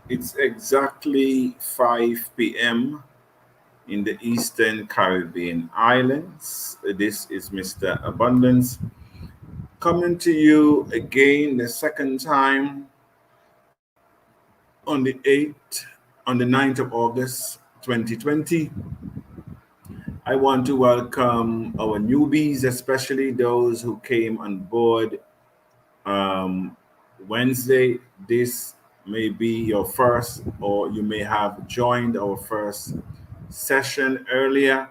It's exactly 5 p.m. in the Eastern Caribbean islands. This is Mr. Abundance coming to you again the second time on the 8th, on the 9th of August 2020. I want to welcome our newbies, especially those who came on board um, Wednesday. This may be your first, or you may have joined our first session earlier,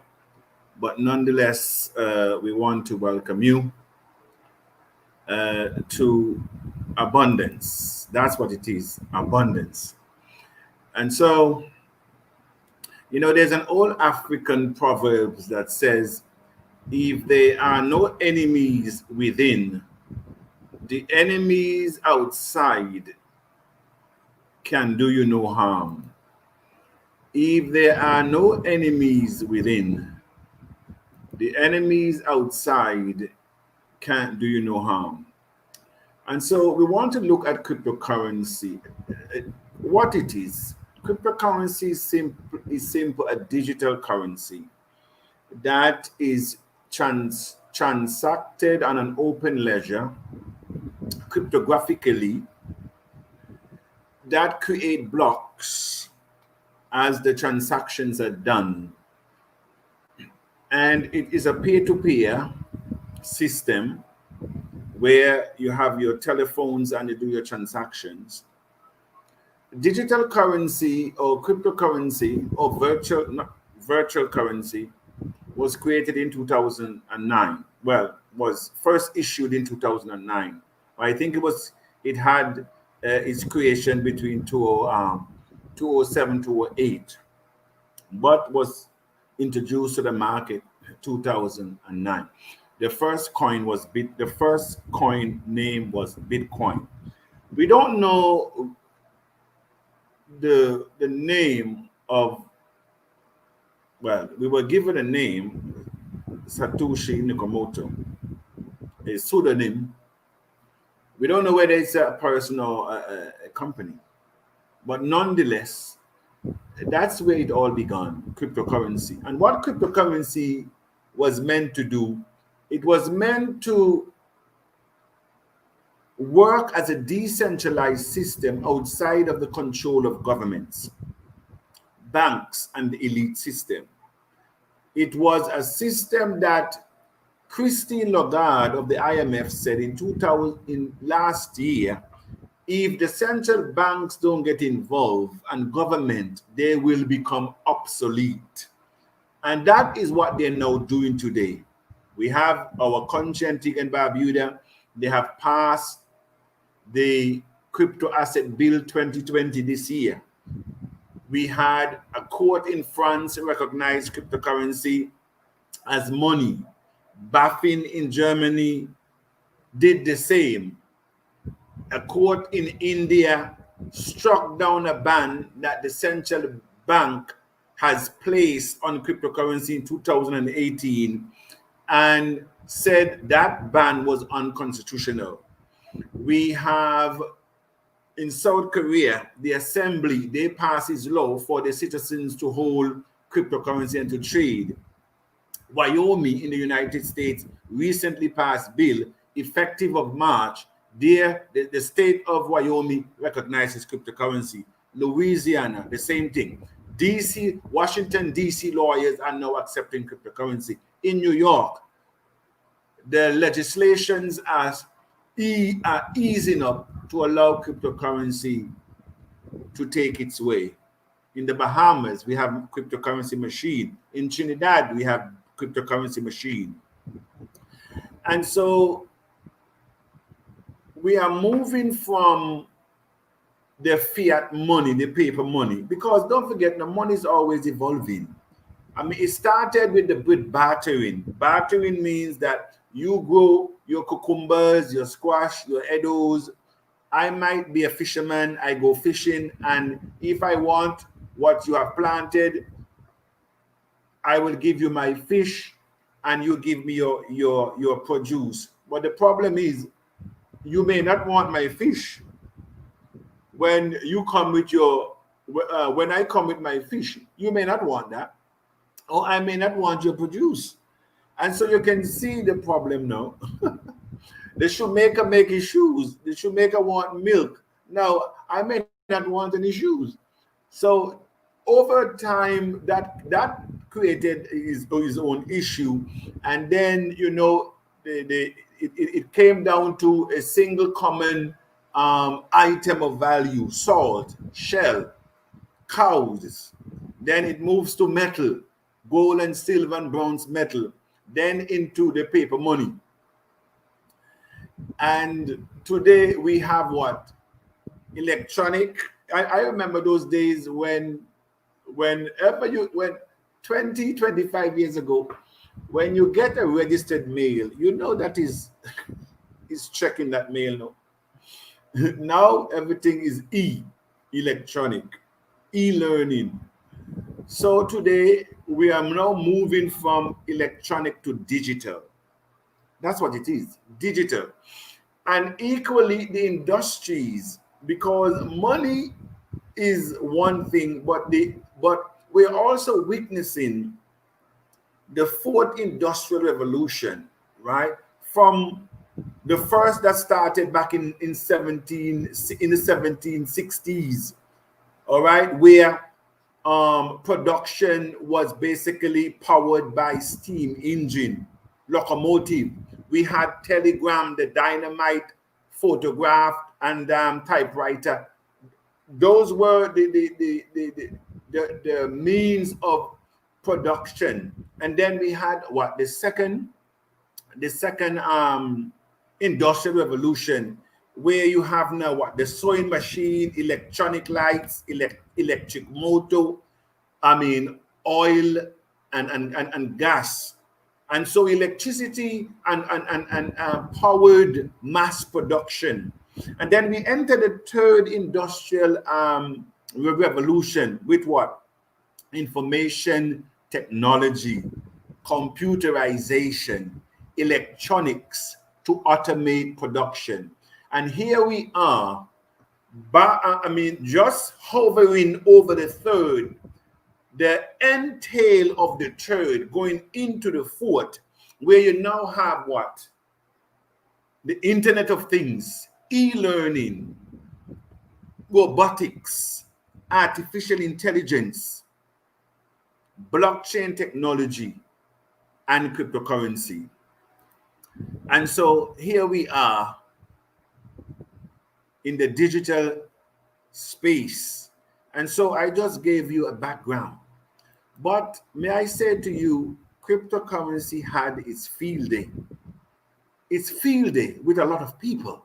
but nonetheless, we want to welcome you to abundance. That's what it is, abundance. And so, there's an old African proverb that says, if there are no enemies within, the enemies outside can do you no harm. If there are no enemies within, the enemies outside can't do you no harm. And so we want to look at cryptocurrency, what it is. Cryptocurrency is simple a digital currency that is transacted on an open ledger cryptographically that create blocks as the transactions are done. And it is a peer-to-peer system where you have your telephones and you do your transactions. Digital currency or cryptocurrency or virtual currency was created in 2009. Well, was first issued in 2009. I think it had its creation between 2007 2008, but was introduced to the market 2009. The first coin name was Bitcoin. We don't know the name of, well, we were given a name, Satoshi Nakamoto, a pseudonym. We don't know whether it's a person or a company, but nonetheless, that's where it all began, cryptocurrency. And what cryptocurrency was meant to do, it was meant to work as a decentralized system outside of the control of governments, banks, and the elite system. It was a system that Christine Lagarde of the IMF said in last year, if the central banks don't get involved and government, they will become obsolete. And that is what they're now doing today. We have our country, Antigua and Barbuda. They have passed the Crypto Asset Bill 2020 this year. We had a court in France recognize cryptocurrency as money. BaFin in Germany did the same. A court in India struck down a ban that the central bank has placed on cryptocurrency in 2018 and said that ban was unconstitutional. We have in South Korea, the assembly, they passes law for the citizens to hold cryptocurrency and to trade. Wyoming in the United States recently passed bill effective of March. There, the state of Wyoming recognizes cryptocurrency. Louisiana, the same thing. DC, Washington, DC lawyers are now accepting cryptocurrency. In New York, the legislations are easing up to allow cryptocurrency to take its way. In the Bahamas, we have cryptocurrency machine. In Trinidad, we have cryptocurrency machine. And so we are moving from the fiat money, the paper money, because don't forget, the money is always evolving. I mean, it started with bartering. Bartering means that you grow your cucumbers, your squash, your edos. I might be a fisherman, I go fishing, and if I want what you have planted, I will give you my fish and you give me your produce. But the problem is, you may not want my fish. when you come with your, when I come with my fish, you may not want that, or I may not want your produce. And so you can see the problem now. The shoemaker making shoes. The shoemaker want milk. Now, I may not want any shoes. So over time, that created his own issue. And then, it came down to a single common item of value: salt, shell, cows. Then it moves to metal, gold and silver and bronze metal, then into the paper money. And today we have what? Electronic. I remember those days when 20, 25 years ago, when you get a registered mail, that is checking that mail now. Now everything is electronic, e-learning. So today we are now moving from electronic to digital. That's what it is, digital. And equally the industries, because money is one thing, but we're also witnessing the fourth industrial revolution, right? From the first that started back in the 1760s, all right, where production was basically powered by steam engine, locomotive. We had telegram, the dynamite, photograph, and typewriter. Those were the means of production. And then we had what? The second industrial revolution, where you have now what? The sewing machine, electronic lights, electric motor, oil and gas. And so electricity and powered mass production. And then we enter the third industrial revolution with what? Information technology, computerization, electronics to automate production. And here we are, just hovering over the third, the entail of the third, going into the fourth, where you now have what? The Internet of Things, e-learning, robotics, artificial intelligence, blockchain technology, and cryptocurrency. And so here we are in the digital space. And so I just gave you a background. But may I say to you, cryptocurrency had its field day. It's field day with a lot of people.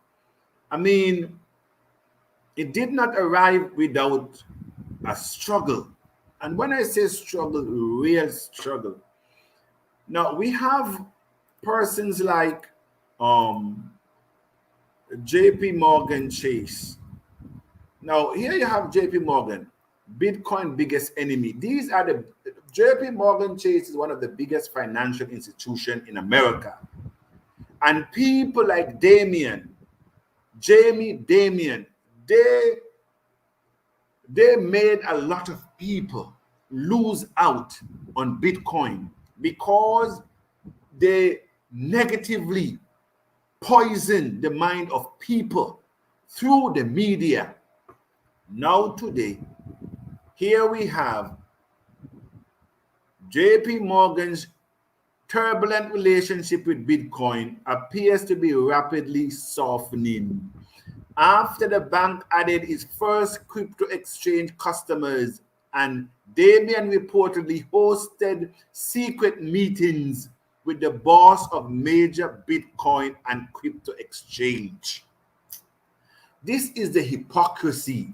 It did not arrive without a struggle. And when I say struggle, real struggle. Now we have persons like JP Morgan Chase. Now here you have JP Morgan, Bitcoin biggest enemy. These are the JP Morgan Chase is one of the biggest financial institutions in America. And people like Damien, they made a lot of people lose out on Bitcoin because they negatively poisoned the mind of people through the media. Now today, here we have JP Morgan's turbulent relationship with Bitcoin appears to be rapidly softening after the bank added its first crypto exchange customers, and Damien reportedly hosted secret meetings with the boss of major Bitcoin and crypto exchange. This is the hypocrisy.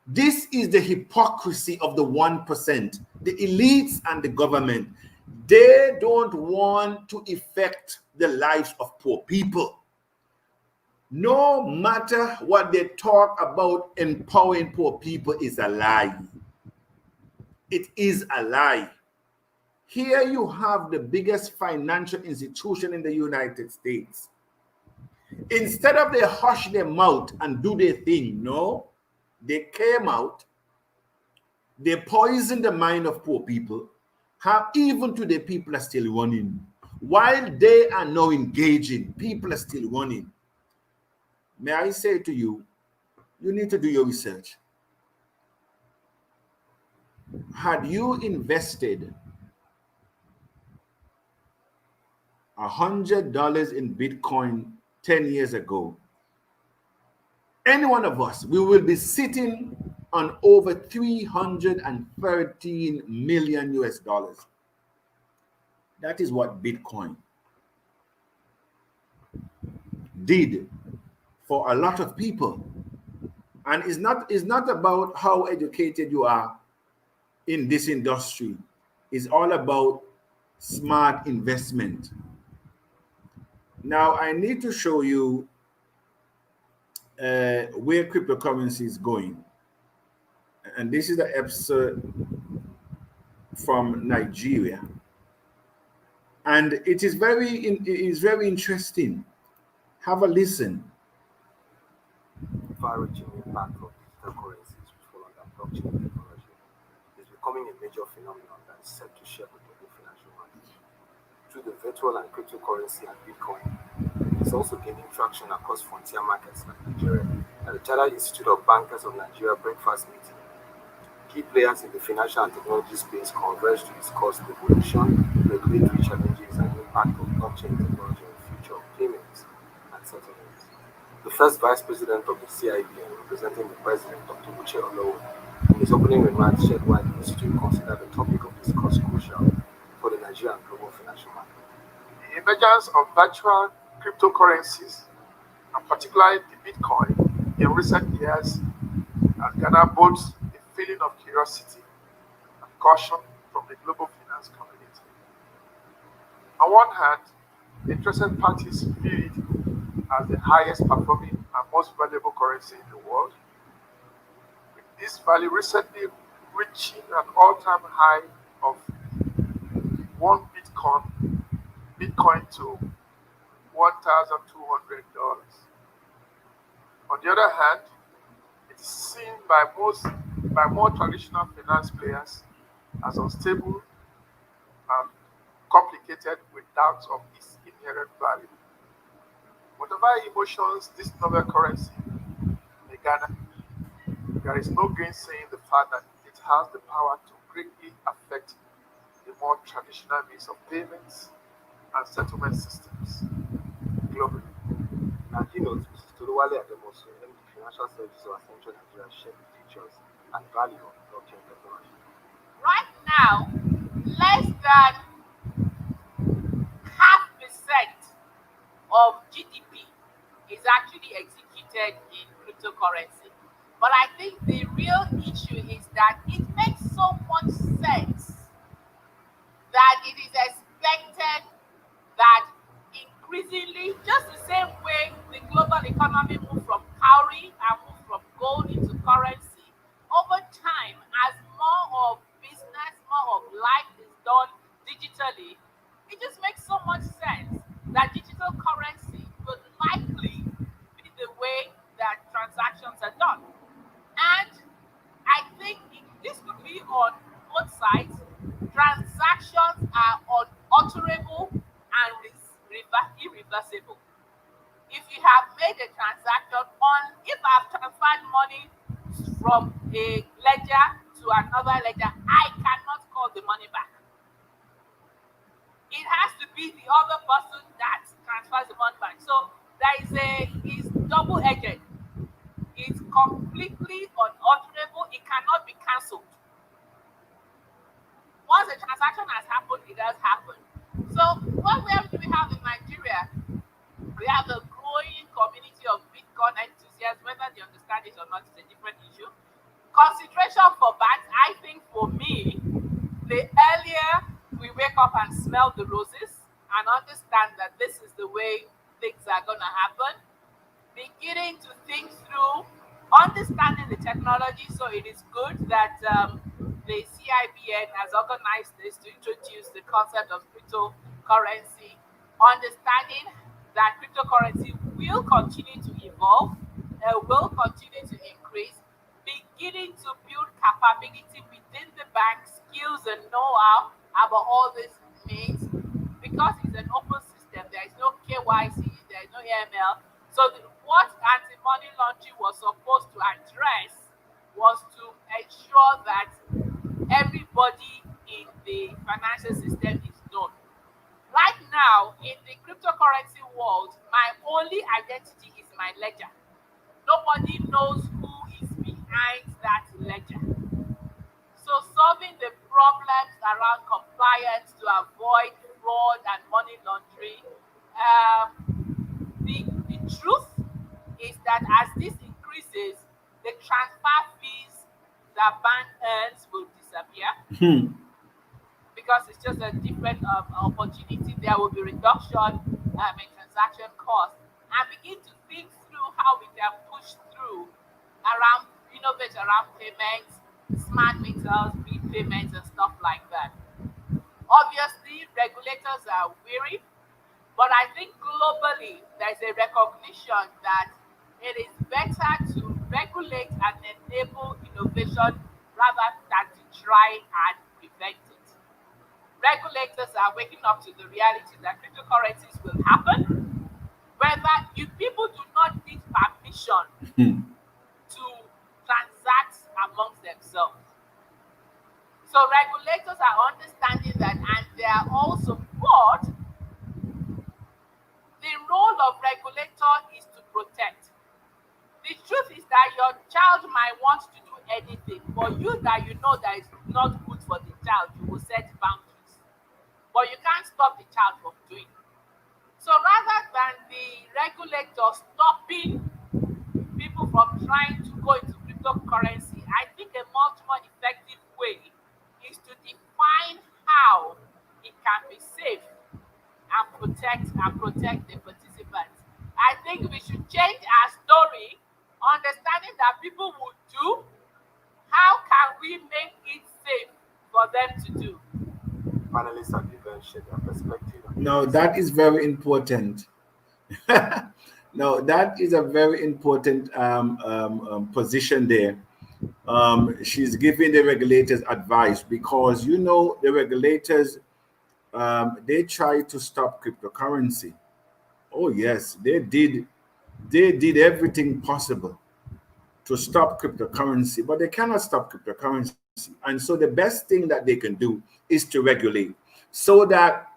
This is the hypocrisy of the 1%, the elites and the government. They don't want to affect the lives of poor people. No matter what they talk about, empowering poor people is a lie. It is a lie. Here you have the biggest financial institution in the United States. Instead of they hush their mouth and do their thing, no, They came out, they poisoned the mind of poor people. How even today people are still running. While they are now engaging, people are still running. May I say to you, you need to do your research. Had you invested $100 in Bitcoin 10 years ago, any one of us, we will be sitting on over 313 million US dollars. That is what Bitcoin did for a lot of people. And it's not about how educated you are in this industry. It's all about smart investment. Now I need to show you where cryptocurrency is going. And this is the episode from Nigeria. And it is very interesting. Have a listen. Far-reaching impact of digital currencies which fall under blockchain technology is becoming a major phenomenon that is set to shape the global financial market. Through the virtual and cryptocurrency and Bitcoin, it is also gaining traction across frontier markets like Nigeria. At the Chartered Institute of Bankers of Nigeria breakfast meeting, key players in the financial and technology space converged to discuss the evolution, regulatory challenges, and impact of blockchain technology on the future of payments and settlements. The first Vice President of the CIBN, representing the President, Dr. Uche Olowo, in his opening remarks shed why the Institute considered the topic of discourse crucial for the Nigerian global financial market. The emergence of virtual cryptocurrencies, and particularly the Bitcoin, in recent years has garnered both a feeling of curiosity and caution from the global finance community. On one hand, interested parties view it as the highest performing and most valuable currency in the world, with this value recently reaching an all-time high of one Bitcoin to $1,200. On the other hand, it is seen by more traditional finance players as unstable and complicated with doubts of its inherent value. Whatever emotions this novel currency may garner, there is no gainsaying the fact that it has the power to greatly affect the more traditional means of payments and settlement systems globally. Now, keynote, Mrs. Toluwale Ademosu, MD Financial Services of Central Nigeria, shared the features and value of blockchain technology. Right now, less than 0.5% of GDP is actually executed in cryptocurrency. But I think the real issue is that it makes so much sense that it is expected that increasingly, just the same way the global economy moved from cowrie and moved from gold into currency, over time, as more of business, more of life is done digitally, it just makes so much sense that digital currency would likely be the way that transactions are done. And I think this could be on both sides. Transactions are unalterable and irreversible. If you have made a transaction if I've transferred money from a ledger to another ledger, I cannot call the money back. It has to be the other person that transfers the money back. So it's double-edged. It's completely unalterable. It cannot be cancelled. Once a transaction has happened, it has happened. So what do we have in Nigeria? We have a growing community of Bitcoin enthusiasts. Whether they understand it or not is a different issue. Consideration for banks, I think for me, the earlier we wake up and smell the roses and understand that this is the way things are going to happen, beginning to think through, understanding the technology. So it is good that the CIBN has organized this to introduce the concept of cryptocurrency, understanding that cryptocurrency will continue to evolve, will continue to increase, beginning to build capability within the bank, skills and know-how about all these means. Because it's an open system, there is no KYC, there is no AML. So what anti-money laundering was supposed to address was to ensure that everybody in the financial system is known. Right now, in the cryptocurrency world, my only identity is my ledger. Nobody knows who is behind that ledger. So solving the problems around compliance to avoid fraud and money laundering, the truth is that as this increases, the transfer fees that bank earns will disappear. Because it's just a different opportunity. There will be reduction in transaction costs, and begin to think through how we can push through around, innovate around payments, smart meters, bill payments, and stuff like that. Obviously, regulators are weary, but I think globally there's a recognition that it is better to regulate and enable innovation rather than to try and prevent it. Regulators are waking up to the reality that cryptocurrencies will happen, whether if people do not need permission to transact amongst themselves. So regulators are understanding that, and they are also bored. The role of regulator is to protect. The truth is that your child might want to do anything, but you that you know that is not good for the child, you will set boundaries. But you can't stop the child from doing it. So rather than the regulator stopping people from trying to go into cryptocurrency, I think a much more effective way is to define how it can be safe and protect the participants. I think we should change our story, understanding that people will do. How can we make it safe for them to do? Panelists have given share their perspective. No, that is very important. No, that is a very important position there. She's giving the regulators advice because the regulators they try to stop cryptocurrency. Oh yes, they did. They did everything possible to stop cryptocurrency, but they cannot stop cryptocurrency. And so the best thing that they can do is to regulate, so that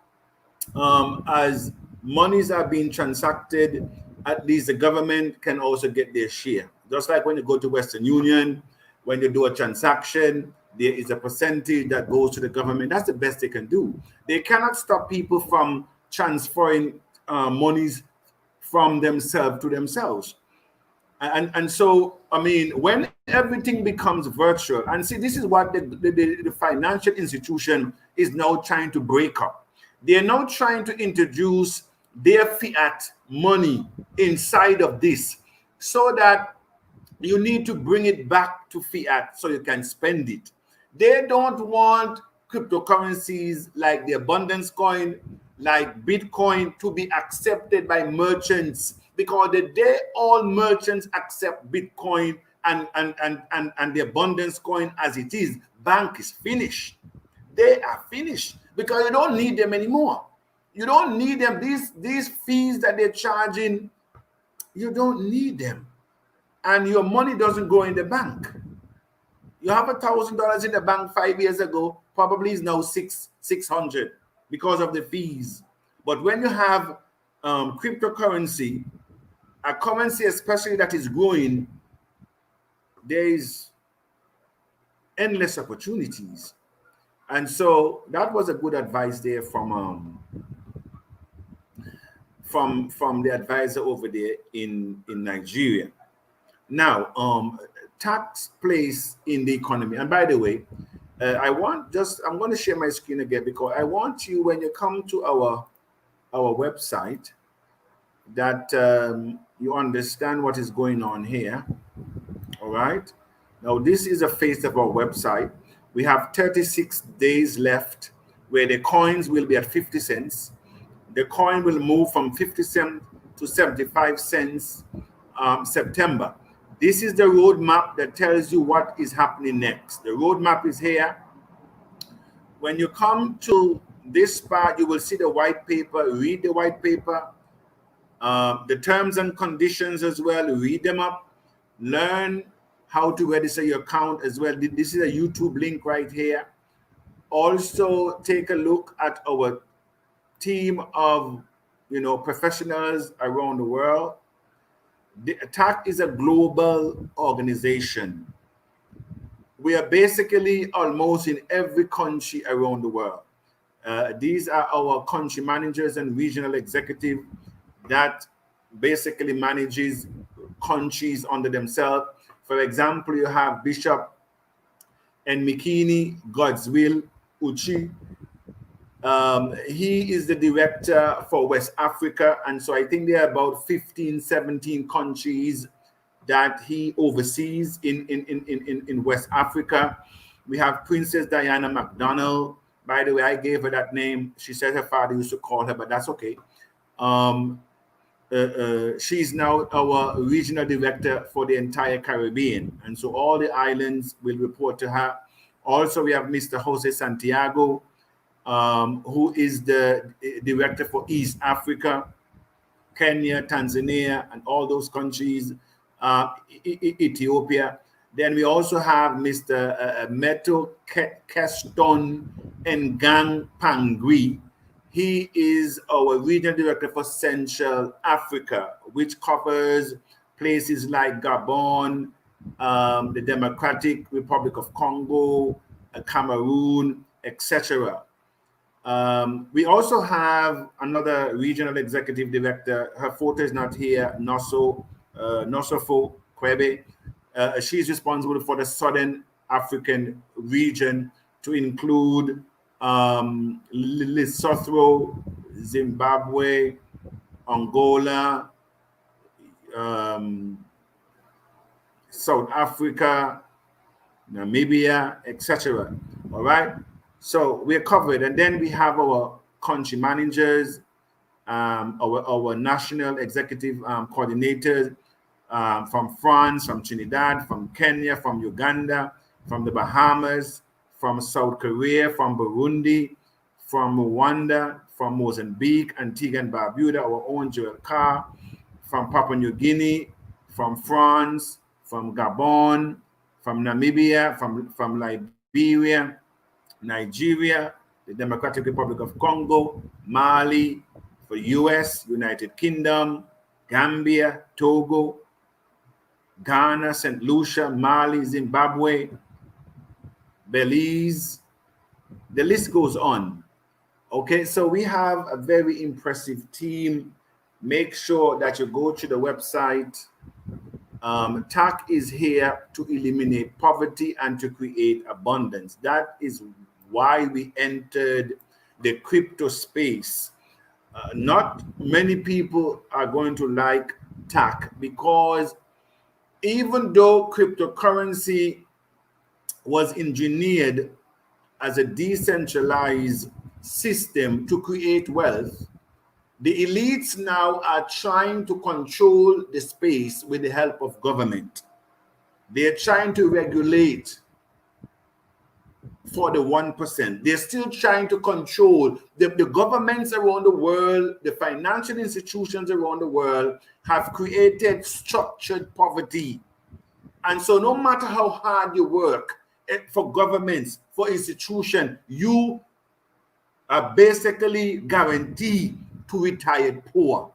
as monies are being transacted, at least the government can also get their share. Just like when you go to Western Union, when you do a transaction, there is a percentage that goes to the government. That's the best they can do. They cannot stop people from transferring monies from themselves to themselves. And so, I mean, when everything becomes virtual, and see, this is what the financial institution is now trying to break up. They're now trying to introduce their fiat money inside of this, so that you need to bring it back to fiat so you can spend it. They don't want cryptocurrencies like the abundance coin, like Bitcoin, to be accepted by merchants, because the day all merchants accept Bitcoin and the abundance coin as it is, bank is finished. They are finished because you don't need them anymore. You don't need them. These fees that they're charging, you don't need them. And your money doesn't go in the bank. You have $1,000 in the bank 5 years ago, probably is now 600 because of the fees. But when you have cryptocurrency, a currency especially that is growing, there is endless opportunities. And so that was a good advice there from the advisor over there in Nigeria. Now, tax plays in the economy. And by the way, I'm going to share my screen again, because I want you, when you come to our website, that you understand what is going on here. All right. Now, this is a face of our website. We have 36 days left where the coins will be at 50 cents. The coin will move from 50 cents to 75 cents September. This is the roadmap that tells you what is happening next. The roadmap is here. When you come to this part, you will see the white paper. Read the white paper. The terms and conditions as well. Read them up. Learn how to register your account as well. This is a YouTube link right here. Also, take a look at our team of professionals around the world. The ATTAC is a global organization. We are basically almost in every country around the world. These are our country managers and regional executive that basically manages countries under themselves. For example, you have Bishop Enmikini Godswill Uchi. He is the director for West Africa, and so I think there are about 15, 17 countries that he oversees in West Africa. We have Princess Diana McDonald. By the way, I gave her that name. She said her father used to call her, but that's okay. She's now our regional director for the entire Caribbean, and so all the islands will report to her. Also, we have Mr. Jose Santiago, who is the director for East Africa, Kenya, Tanzania, and all those countries, Ethiopia. Then we also have Mr. Meto Keston Ngang Pangui. He is our regional director for Central Africa, which covers places like Gabon, the Democratic Republic of Congo, Cameroon, etc. We also have another regional executive director. Her photo is not here, Nosofo Kwebe. She's responsible for the Southern African region, to include Lesotho, Zimbabwe, Angola, South Africa, Namibia, etc. All right. So we're covered, and then we have our country managers, our national executive coordinators from France, from Trinidad, from Kenya, from Uganda, from the Bahamas, from South Korea, from Burundi, from Rwanda, from Mozambique, Antigua and Barbuda, our own Joel Carr, from Papua New Guinea, from France, from Gabon, from Namibia, from Liberia, Nigeria, the Democratic Republic of Congo, Mali, for US, United Kingdom, Gambia, Togo, Ghana, St. Lucia, Mali, Zimbabwe, Belize. The list goes on. Okay, so we have a very impressive team. Make sure that you go to the website. TAC is here to eliminate poverty and to create abundance. That is why we entered the crypto space. Not many people are going to like TAC, because even though cryptocurrency was engineered as a decentralized system to create wealth, the elites now are trying to control the space with the help of government. They're trying to regulate for the 1%. They're still trying to control. The governments around the world, the financial institutions around the world have created structured poverty. And so no matter how hard you work for governments, for institutions, you are basically guaranteed to retire poor.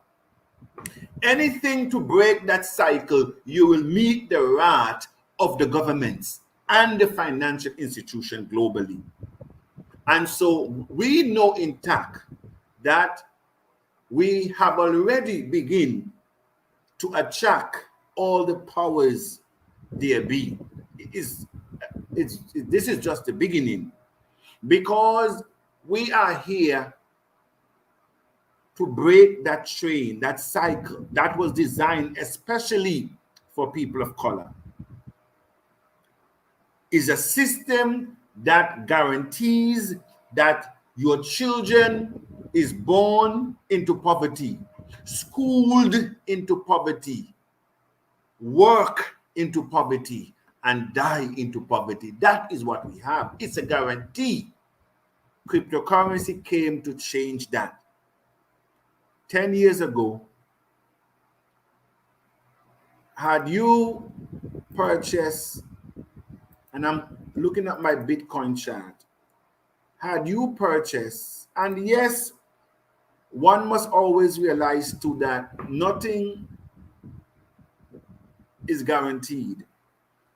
Anything to break that cycle, you will meet the wrath of the governments and the financial institution globally. And so we know in TAC that we have already begun to attract all the powers there be. This is just the beginning, because we are here to break that train, that cycle that was designed especially for people of color. Is a system that guarantees that your children is born into poverty, schooled into poverty, work into poverty and die into poverty. That is what we have. It's a guarantee. Cryptocurrency came to change that. 10 years ago, had you purchased, and I'm looking at my Bitcoin chart, had you purchased, and yes, one must always realize too that nothing is guaranteed.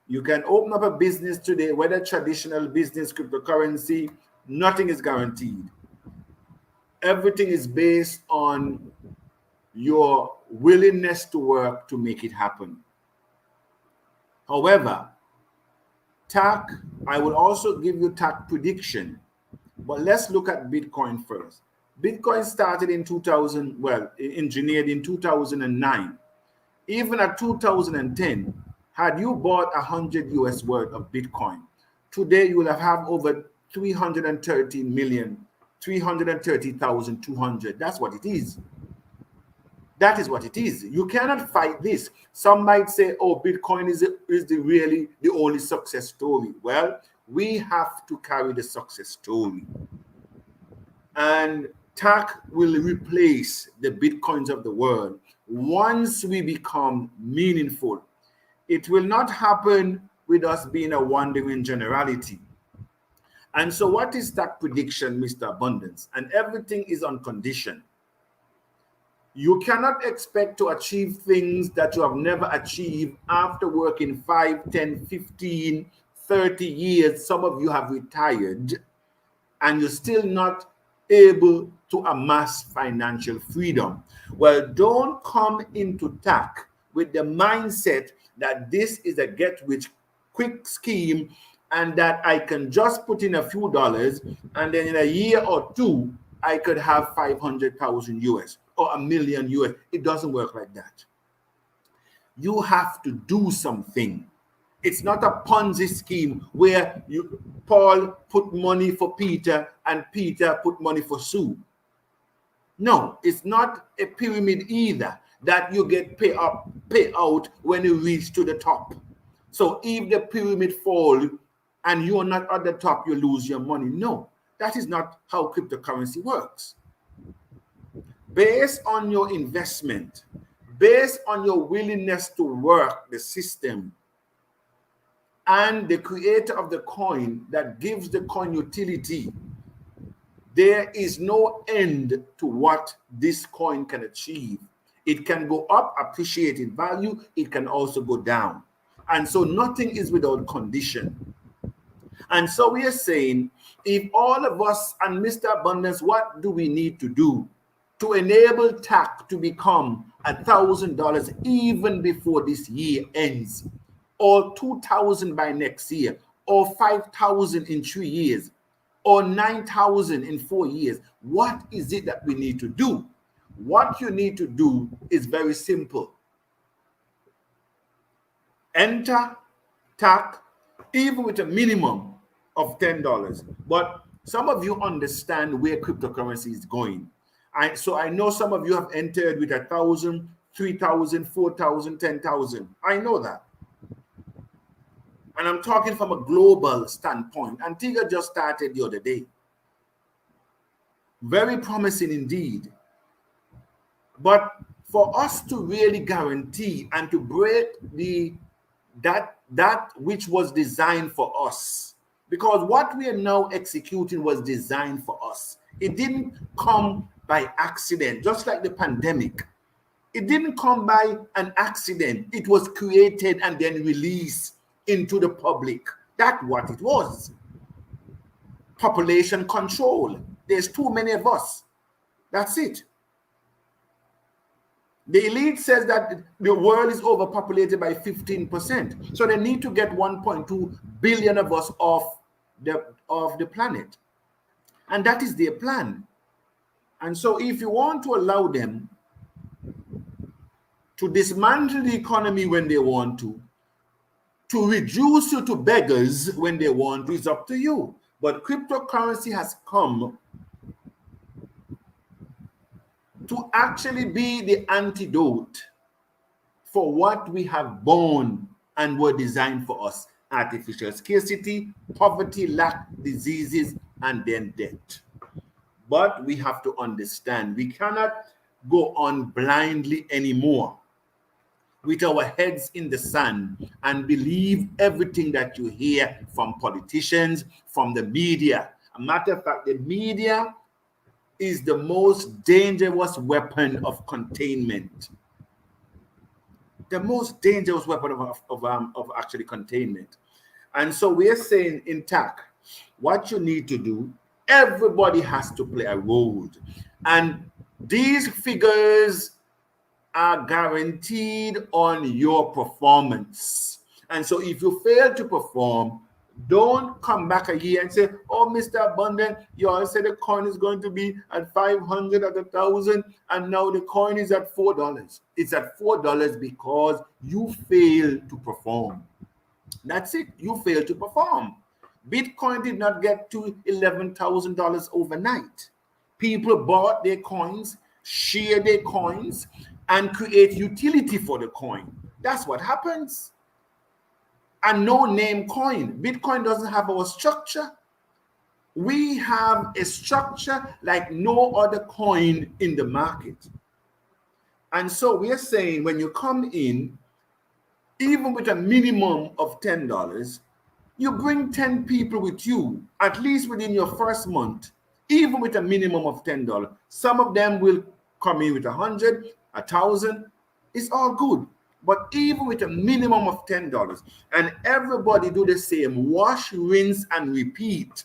You can open up a business today, whether traditional business, cryptocurrency, nothing is guaranteed. Everything is based on your willingness to work to make it happen. However, TAC, I will also give you TAC prediction, but let's look at Bitcoin first. Bitcoin started in 2000, well, engineered in 2009. Even at 2010, had you bought 100 US worth of Bitcoin, today you will have over 330 million, 330,200. That's what it is. That is what it is. You cannot fight this. Some might say, oh, Bitcoin is really the only success story. Well, we have to carry the success story. And TAC will replace the Bitcoins of the world once we become meaningful. It will not happen with us being a wandering generality. And so what is TAC prediction, Mr. Abundance? And everything is on condition. You cannot expect to achieve things that you have never achieved after working 5, 10, 15, 30 years. Some of you have retired and you're still not able to amass financial freedom. Well, don't come into TAC with the mindset that this is a get-rich-quick scheme and that I can just put in a few dollars and then in a year or two, I could have 500,000 US or $1 million US. It doesn't work like that. You have to do something. It's not a Ponzi scheme where Paul put money for Peter and Peter put money for Sue. No, it's not a pyramid either that you get pay out when you reach to the top. So if the pyramid falls and you are not at the top, you lose your money. No, that is not how cryptocurrency works. Based on your investment, based on your willingness to work the system, and the creator of the coin that gives the coin utility, there is no end to what this coin can achieve. It can go up, appreciate in value. It can also go down. And so nothing is without condition. And so we are saying, if all of us, and Mr. Abundance, what do we need to do to enable TAC to become $1,000 even before this year ends? Or 2,000 by next year, or 5,000 in 3 years, or 9,000 in 4 years. What is it that we need to do? What you need to do is very simple. Enter TAC, even with a minimum of $10. But some of you understand where cryptocurrency is going. So I know some of you have entered with 1,000, 3,000, 4,000, 10,000. I know that. And I'm talking from a global standpoint. Antigua just started the other day. Very promising indeed. But for us to really guarantee and to break that which was designed for us, because what we are now executing was designed for us. It didn't come by accident, just like the pandemic. It didn't come by an accident. It was created and then released into the public. That's what it was. Population control. There's too many of us. That's it. The elite says that the world is overpopulated by 15%. So they need to get 1.2 billion of us off the planet. And that is their plan. And so if you want to allow them to dismantle the economy when they want to reduce you to beggars when they want, is up to you. But cryptocurrency has come to actually be the antidote for what we have born and were designed for us: artificial scarcity, poverty, lack, diseases, and then debt. But we have to understand we cannot go on blindly anymore with our heads in the sand and believe everything that you hear from politicians, from the media. A matter of fact, the media is the most dangerous weapon of containment. The most dangerous weapon of actually containment. And so we're saying in TAC, what you need to do, everybody has to play a role. And these figures are guaranteed on your performance. And so if you fail to perform, don't come back a year and say, oh, Mr. Abundant, you always said the coin is going to be at 500, at 1,000, and now the coin is at $4. It's at $4 because you failed to perform. That's it. You failed to perform. Bitcoin did not get to $11,000 overnight. People bought their coins, share their coins, and create utility for the coin. That's what happens. And no name coin. Bitcoin doesn't have our structure. We have a structure like no other coin in the market. And so we're saying when you come in, even with a minimum of $10, you bring 10 people with you, at least within your first month, even with a minimum of $10. Some of them will come in with 100, 1,000. It's all good. But even with a minimum of $10, and everybody do the same, wash, rinse, and repeat.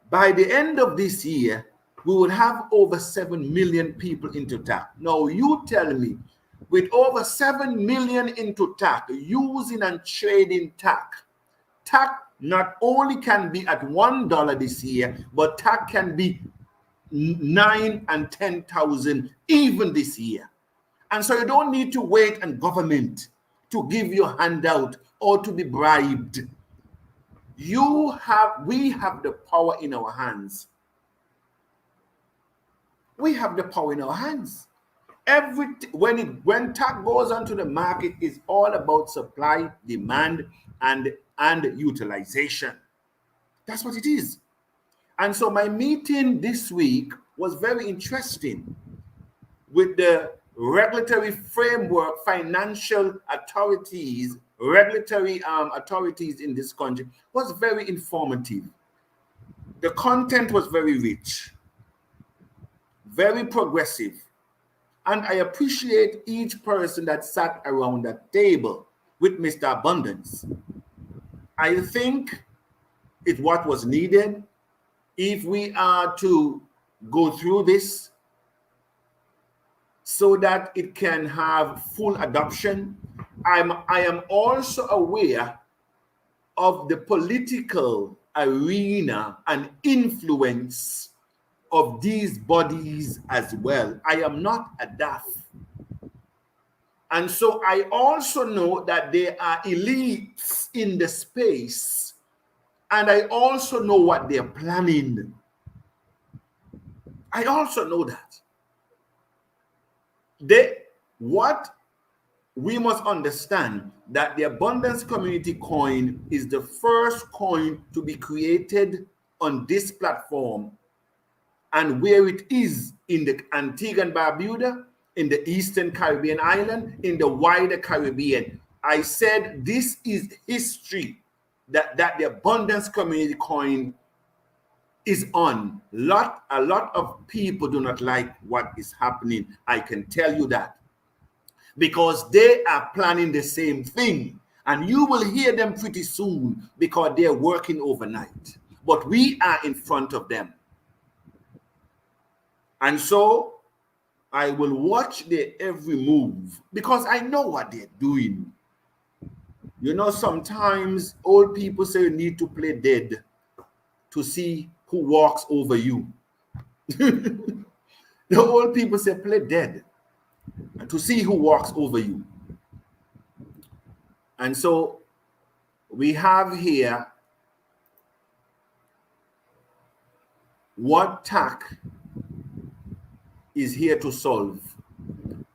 By the end of this year, we will have over 7 million people into TAC. Now, you tell me, with over 7 million into TAC, using and trading TAC, TAC not only can be at $1 this year, but TAC can be 9 and 10,000 even this year. And so you don't need to wait on government to give you a handout or to be bribed. We have the power in our hands. We have the power in our hands. When TAC goes onto the market, it's all about supply, demand, and utilization. That's what it is. And so my meeting this week was very interesting with the regulatory framework, financial authorities, regulatory authorities in this country. Was very informative. The content was very rich, very progressive. And I appreciate each person that sat around that table with Mr. Abundance. I think it's what was needed if we are to go through this so that it can have full adoption. I am also aware of the political arena and influence of these bodies as well. I am not a DAF. And so I also know that there are elites in the space, and I also know what they're planning. I also know that. What we must understand that the Abundance Community coin is the first coin to be created on this platform, and where it is in the Antigua and Barbuda, in the Eastern Caribbean island, in the wider Caribbean. I said this is history that the Abundance Community coin is on. A lot of people do not like what is happening. I can tell you that, because they are planning the same thing, and you will hear them pretty soon because they're working overnight. But we are in front of them. And so I will watch their every move because I know what they're doing. You know, sometimes old people say you need to play dead to see who walks over you. The old people say play dead to see who walks over you. And so we have here what TAC is here to solve.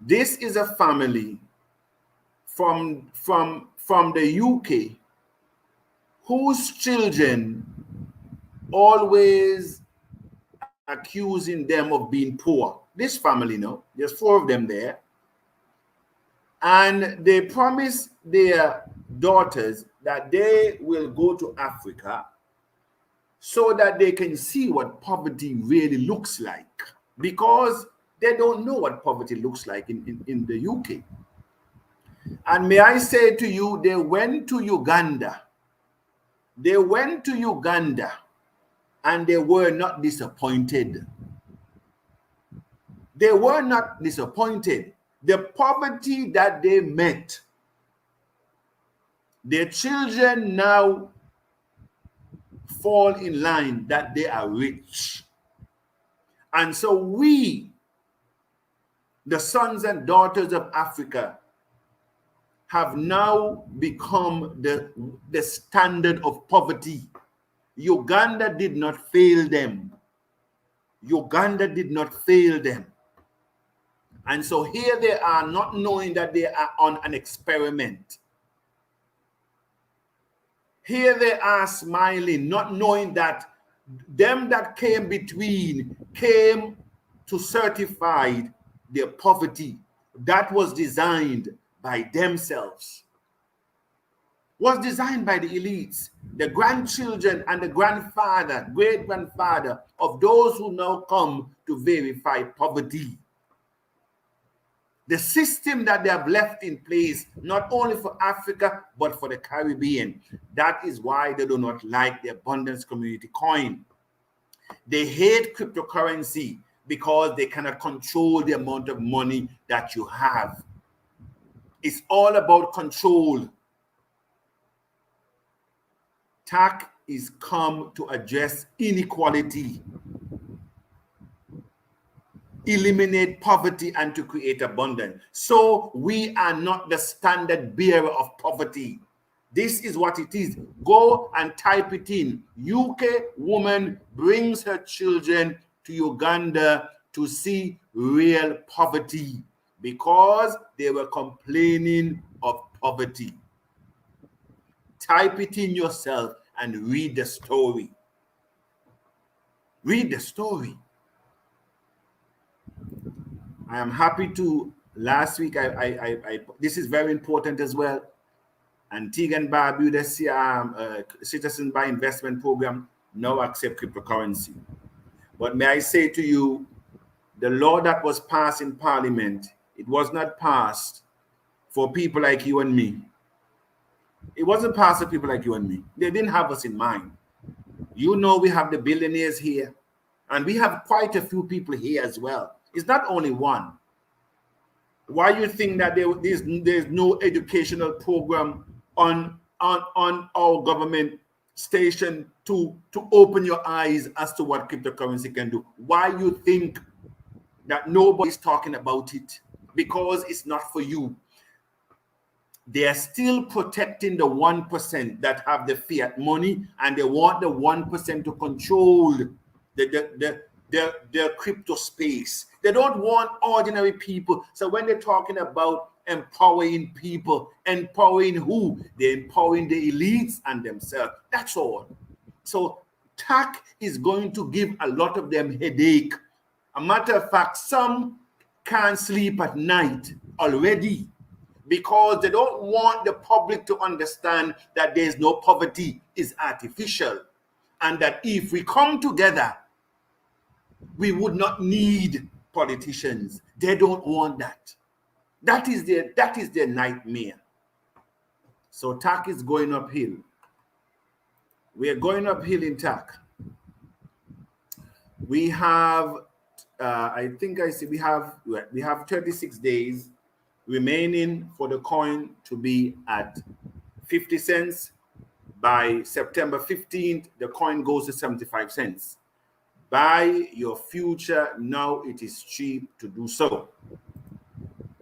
This is a family from the UK whose children always accusing them of being poor. This family, no, there's 4 of them there, and they promise their daughters that they will go to Africa so that they can see what poverty really looks like, because they don't know what poverty looks like in the UK. And may I say to you, they went to Uganda. They went to Uganda and they were not disappointed. They were not disappointed. The poverty that they met, their children now fall in line that they are rich. And so we, the sons and daughters of Africa, have now become the standard of poverty. Uganda did not fail them. Uganda did not fail them. And so here they are, not knowing that they are on an experiment. Here they are smiling, not knowing that them that came between came to certify their poverty. That was designed by themselves, was designed by the elites, the grandchildren and the grandfather, great-grandfather of those who now come to verify poverty. The system that they have left in place, not only for Africa, but for the Caribbean. That is why they do not like the abundance community coin. They hate cryptocurrency because they cannot control the amount of money that you have. It's all about control. TAC is come to address inequality, eliminate poverty, and to create abundance. So we are not the standard bearer of poverty. This is what it is. Go and type it in. UK woman brings her children to Uganda to see real poverty because they were complaining of poverty. Type it in yourself and read the story. Read the story. I am happy to, last week, this is very important as well. Antigua and Barbuda Citizen by Investment Program now accept cryptocurrency. But may I say to you, the law that was passed in Parliament, it was not passed for people like you and me. It wasn't passed for people like you and me. They didn't have us in mind. You know, we have the billionaires here, and we have quite a few people here as well. It's not only one. Why you think that there's no educational program on our government station to open your eyes as to what cryptocurrency can do? Why you think that nobody's talking about it? Because it's not for you. They are still protecting the 1% that have the fiat money, and they want the 1% to control the crypto space. They don't want ordinary people. So when they're talking about empowering people, empowering who? They're empowering the elites and themselves. That's all. So TAC is going to give a lot of them headache. A matter of fact, some can't sleep at night already because they don't want the public to understand that there's no poverty, is artificial, and that if we come together, we would not need politicians. They don't want that. That is their nightmare. So TAC is going uphill. We are going uphill in TAC. We have, I think I see we have 36 days remaining for the coin to be at 50 cents. By September 15th, the coin goes to 75 cents. Buy your future now. It is cheap to do so.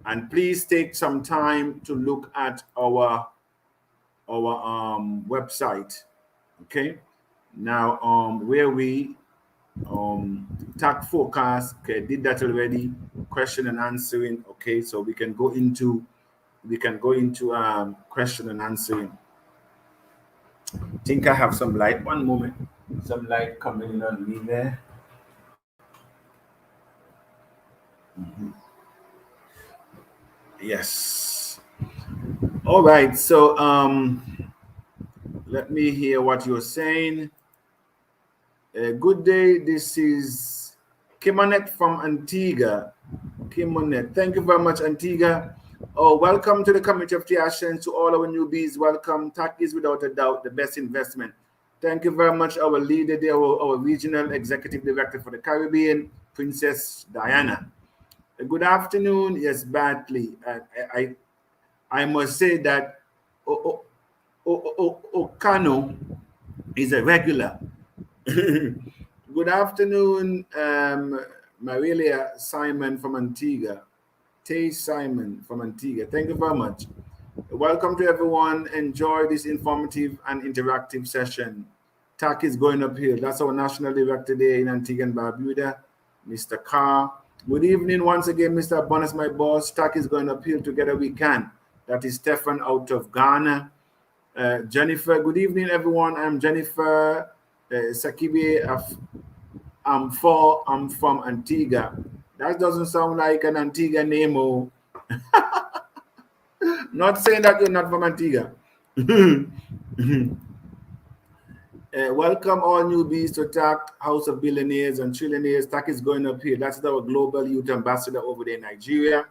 And please take some time to look at our website. Okay. Now where we TAC forecast. Okay, did that already. Question and answering. Okay, so we can go into we can go into question and answering. I think I have some light. One moment. Some light coming in on me there. Yes. All right. So let me hear what you're saying. Good day. This is Kimonet from Antigua. Kimonet. Thank you very much, Antigua. Oh, welcome to the Committee of Theations. To all our newbies, welcome. TAC is without a doubt the best investment. Thank you very much, our leader there, our regional executive director for the Caribbean, Princess Diana. Good afternoon. Yes, Batley. I must say that Okano is a regular. Good afternoon, Marilia Simon from Antigua. Tay Simon from Antigua. Thank you very much. Welcome to everyone. Enjoy this informative and interactive session. TAC is going uphill. That's our national director there in Antigua and Barbuda, Mr. Carr. Good evening once again, Mr. Bonus, my boss. TAC is going uphill together we can. That is Stefan out of Ghana. Jennifer, good evening, everyone. I'm Jennifer Sakibe. I'm from Antigua. That doesn't sound like an Antigua name. Oh. Not saying that you're not from Antigua. Welcome all newbies to TAC, House of Billionaires and Trillionaires. TAC is going up here. That's our global youth ambassador over there in Nigeria.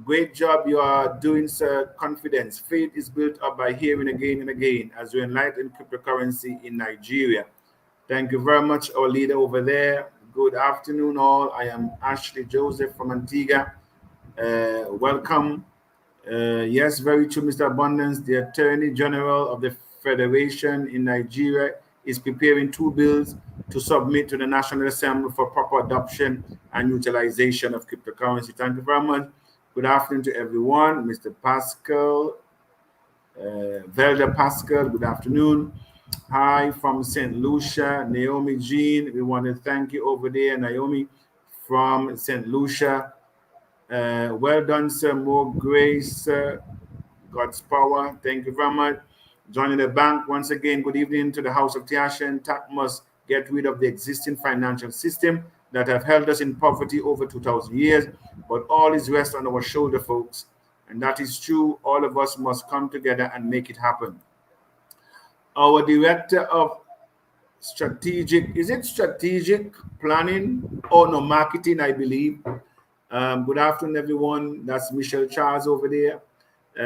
Great job you are doing, sir. Confidence. Faith is built up by hearing again and again as we enlighten cryptocurrency in Nigeria. Thank you very much, our leader over there. Good afternoon, all. I am Ashley Joseph from Antigua. Welcome. Yes, very true, Mr. Abundance. The Attorney General of the Federation in Nigeria is preparing 2 bills to submit to the National Assembly for proper adoption and utilization of cryptocurrency. Thank you very much. Good afternoon to everyone. Mr. Pascal, Velda Pascal, good afternoon. Hi from St. Lucia, Naomi Jean. We want to thank you over there, Naomi from St. Lucia. Well done, sir. More grace, God's power. Thank you very much. Joining the bank once again. Good evening to the House of Tiashen. TAC must get rid of the existing financial system that have held us in poverty over 2,000 years. But all is rest on our shoulder, folks. And that is true. All of us must come together and make it happen. Our director of strategic planning or no marketing, I believe. Good afternoon, everyone. That's Michelle Charles over there.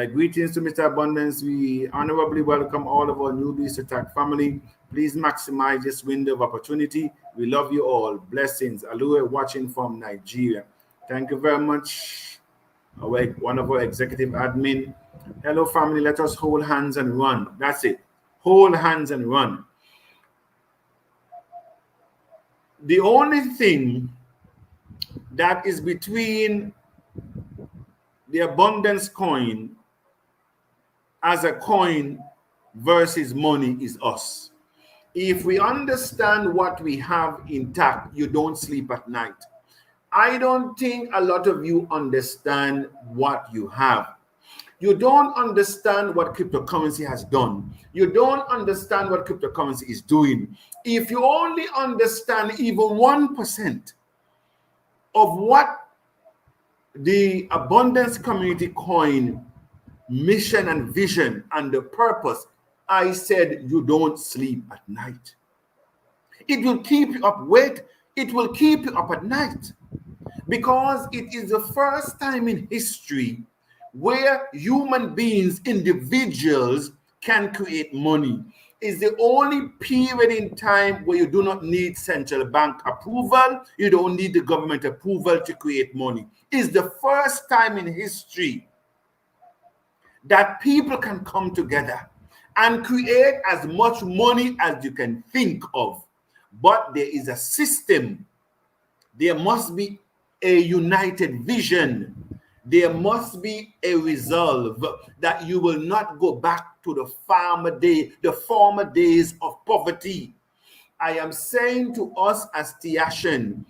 Greetings to Mr. Abundance. We honorably welcome all of our newbies to TAC family. Please maximize this window of opportunity. We love you all. Blessings. Alua watching from Nigeria. Thank you very much. One of our executive admin. Hello, family. Let us hold hands and run. That's it. Hold hands and run. The only thing that is between the abundance coin as a coin versus money is us. If we understand what we have in TAC, you don't sleep at night. I don't think a lot of you understand what you have. You don't understand what cryptocurrency has done. You don't understand what cryptocurrency is doing. If you only understand even 1% of what the abundance community coin mission and vision and the purpose, I said you don't sleep at night. It will keep you up. It will keep you up at night because it is the first time in history where human beings, individuals, can create money. It's the only period in time where you do not need central bank approval. You don't need the government approval to create money. It's the first time in history that people can come together and create as much money as you can think of. But there is a system. There must be a united vision. There must be a resolve that you will not go back to the former days of poverty. I am saying to us as Tiashen,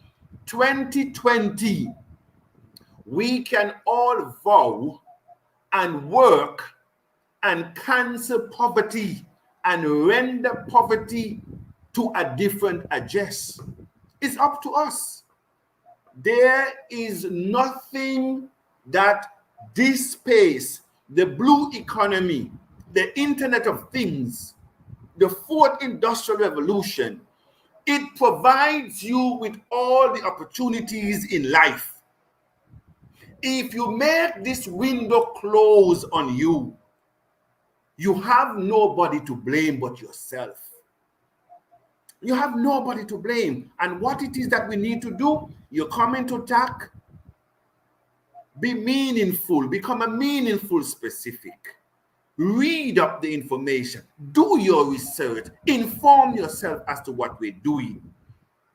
2020, we can all vow and work and cancel poverty and render poverty to a different address. It's up to us. There is nothing that this space, the blue economy, the Internet of Things, the fourth industrial revolution, it provides you with all the opportunities in life. If you make this window close on you, you have nobody to blame but yourself. You have nobody to blame. And what it is that we need to do, you come into TAC, be meaningful, become a meaningful specific. Read up the information, do your research, inform yourself as to what we're doing.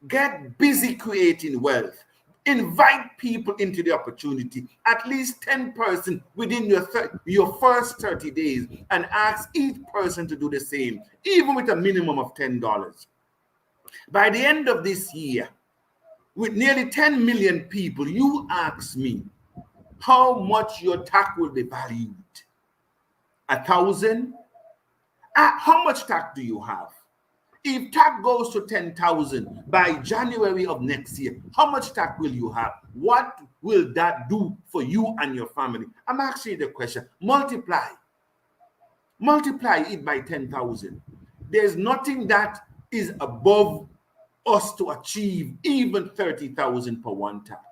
Get busy creating wealth. Invite people into the opportunity, at least 10% within your first 30 days, and ask each person to do the same, even with a minimum of $10. By the end of this year, with nearly 10 million people, you ask me how much your TAC will be valued. 1,000? How much TAC do you have? If TAC goes to 10,000 by January of next year, how much TAC will you have? What will that do for you and your family? I'm asking you the question. Multiply it by 10,000. There's nothing that is above us to achieve even 30,000 for one TAC,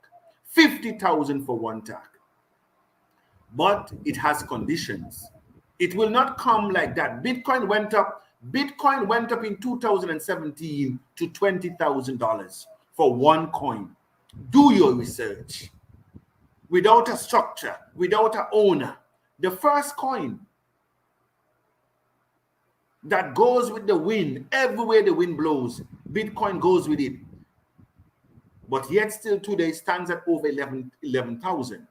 50,000 for one TAC. But it has conditions. It will not come like that. Bitcoin went up in 2017 to $20,000 for one coin. Do your research. Without a structure, without an owner. The first coin that goes with the wind, everywhere the wind blows, Bitcoin goes with it. But yet still today stands at over 11,000.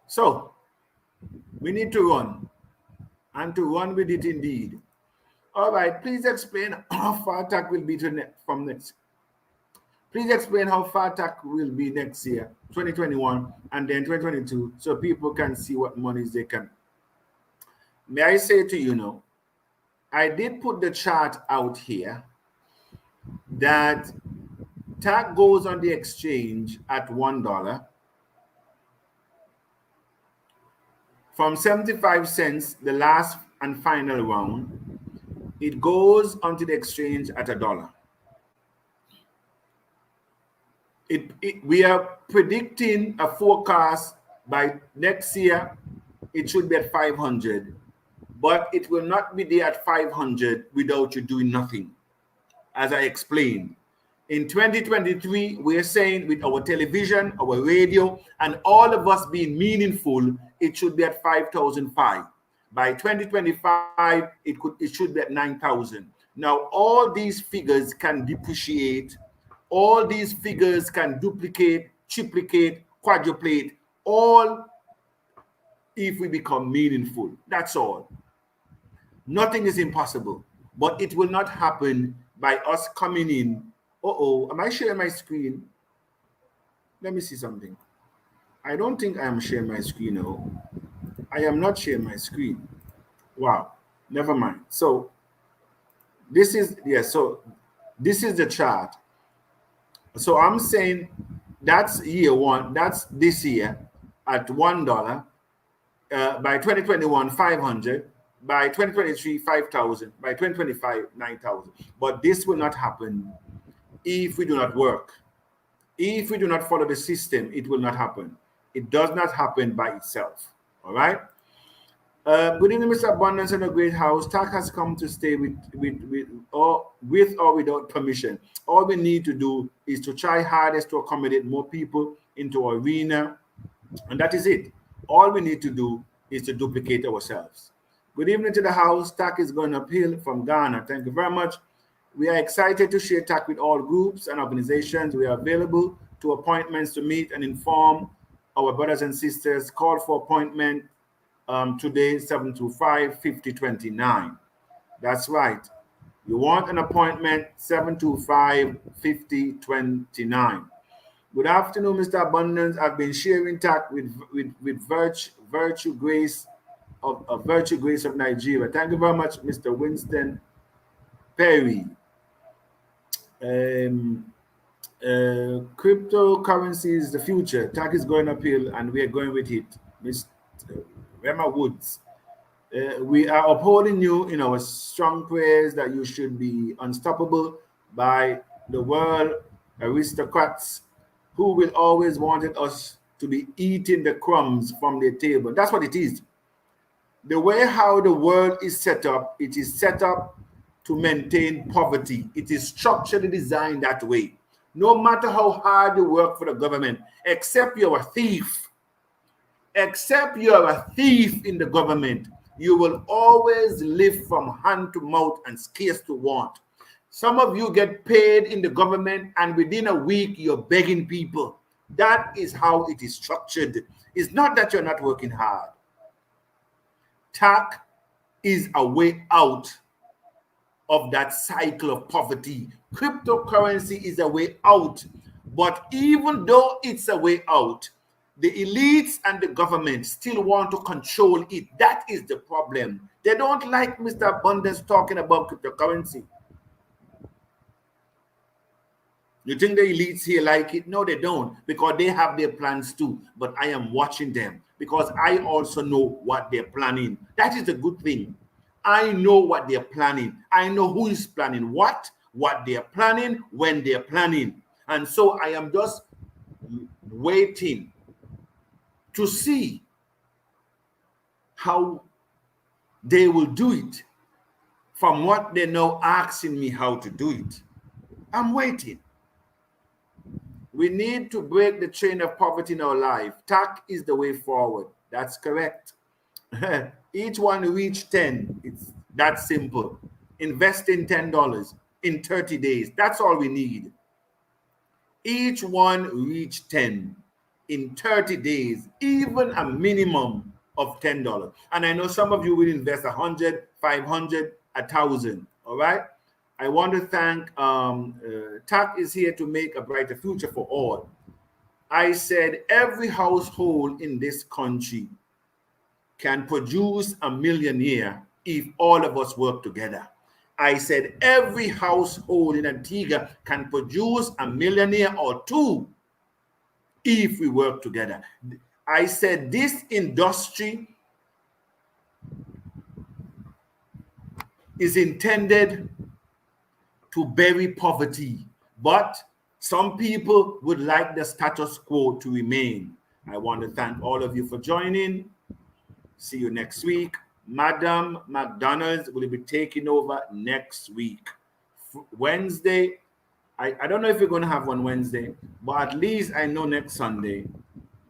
So we need to run, and to run with it indeed. All right, please explain how far TAC will be from next. Please explain how far TAC will be next year, 2021, and then 2022, so people can see what monies they can. May I say to you now, I did put the chart out here that TAC goes on the exchange at $1. From 75 cents, the last and final round, it goes onto the exchange at $1. We are predicting a forecast by next year, it should be at 500, but it will not be there at 500 without you doing nothing. As I explained, in 2023, we're saying with our television, our radio, and all of us being meaningful, it should be at 5,005. By 2025, it should be at 9,000. Now, all these figures can depreciate. All these figures can duplicate, triplicate, quadruplate, all if we become meaningful. That's all. Nothing is impossible, but it will not happen by us coming in. Am I sharing my screen? Let me see something. I don't think I am sharing my screen. No, I am not sharing my screen. Wow, never mind. So this is, so this is the chart. So I'm saying that's year one, that's this year at $1. By 2021, 500. By 2023, 5,000. By 2025, 9,000. But this will not happen if we do not work. If we do not follow the system, it will not happen. It does not happen by itself. All right. Good evening, Mr. Abundance and a great house. TAC has come to stay with or without permission. All we need to do is to try hardest to accommodate more people into our arena, and that is it. All we need to do is to duplicate ourselves. Good evening to the house. TAC is going uphill from Ghana. Thank you very much. We are excited to share TAC with all groups and organizations. We are available to appointments to meet and inform our brothers and sisters. Call for appointment today, 725-5029. That's right. You want an appointment, 725-5029. Good afternoon, Mr. Abundance. I've been sharing tack with Virtue Grace of Virtue Grace of Nigeria. Thank you very much, Mr. Winston Perry. Cryptocurrency is the future. Tack is going uphill, and we are going with it. Mr. Rema Woods. We are upholding you in our strong prayers that you should be unstoppable by the world aristocrats who will always wanted us to be eating the crumbs from their table. That's what it is. The way how the world is set up, it is set up to maintain poverty. It is structurally designed that way. No matter how hard you work for the government, except you're a thief, in the government, you will always live from hand to mouth and scarce to want. Some of you get paid in the government, and within a week, you're begging people. That is how it is structured. It's not that you're not working hard. Tax is a way out of that cycle of poverty. Cryptocurrency is a way out. But even though it's a way out, the elites and the government still want to control it. That is the problem. They don't like Mr. Abundance talking about cryptocurrency. You think the elites here like it? No, they don't, because they have their plans too. But I am watching them because I also know what they're planning. That is a good thing. I know what they're planning. I know who is planning what they're planning, when they're planning. And so I am just waiting to see how they will do it from what they're now asking me how to do it. I'm waiting. We need to break the chain of poverty in our life. Tax is the way forward. That's correct. Each one reach 10. It's that simple. Invest in $10 in 30 days. That's all we need. Each one reach 10 in 30 days, even a minimum of $10. And I know some of you will invest 100, 500, 1,000. All right. I want to thank TAC is here to make a brighter future for all. I said every household in this country can produce a millionaire if all of us work together. I said every household in Antigua can produce a millionaire or two if we work together. I said this industry is intended to bury poverty, but some people would like the status quo to remain. I want to thank all of you for joining. See you next week. Madam McDonald's will be taking over next week. Wednesday, I don't know if we're going to have one Wednesday, but at least I know next Sunday,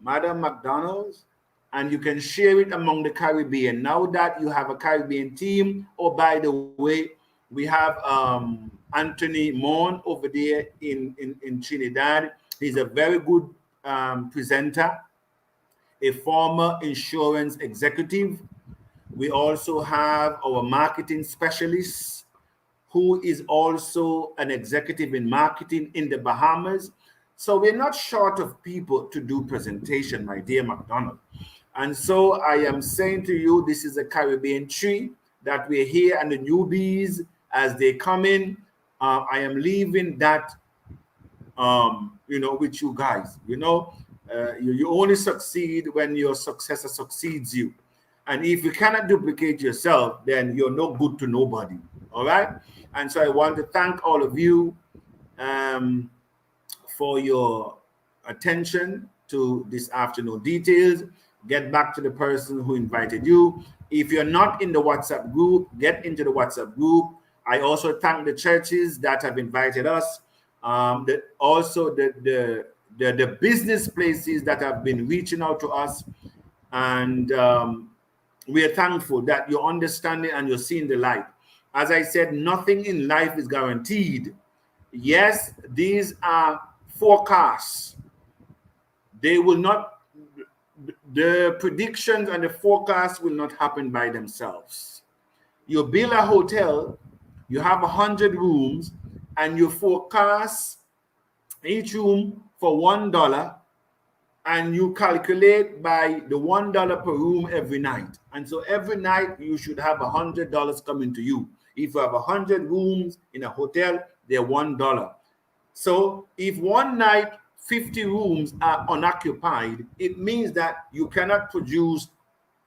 Madam McDonald's, and you can share it among the Caribbean. Now that you have a Caribbean team, oh, by the way, we have Anthony Mon over there in Trinidad. He's a very good presenter, a former insurance executive. We also have our marketing specialist, who is also an executive in marketing in the Bahamas. So we're not short of people to do presentation, my dear McDonald. And so I am saying to you, this is a Caribbean tree that we're here, and the newbies, as they come in, I am leaving that, with you guys. You only succeed when your successor succeeds you. And if you cannot duplicate yourself, then you're no good to nobody. All right. And so I want to thank all of you for your attention to this afternoon details. Get back to the person who invited you. If you're not in the WhatsApp group, get into the WhatsApp group. I also thank the churches that have invited us. Also the business places that have been reaching out to us. And we are thankful that you're understanding and you're seeing the light. As I said, nothing in life is guaranteed. Yes, these are forecasts. They will not, the predictions and the forecasts will not happen by themselves. You build a hotel, you have 100 rooms, and you forecast each room for $1, and you calculate by the $1 per room every night. And so every night you should have $100 coming to you. If you have 100 rooms in a hotel, they're $1. So if one night 50 rooms are unoccupied, it means that you cannot produce,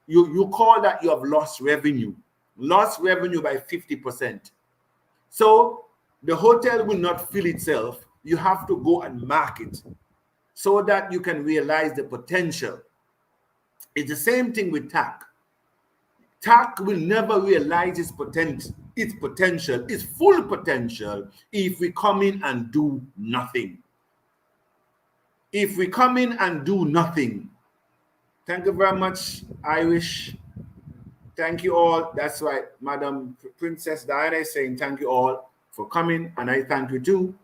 you call that you have lost revenue by 50%. So the hotel will not fill itself. You have to go and market so that you can realize the potential. It's the same thing with TAC. TAC will never realize its potential, its full potential, if we come in and do nothing. If we come in and do nothing. Thank you very much, Irish. Thank you all. That's right. Madam Princess Diana is saying thank you all for coming, and I thank you too.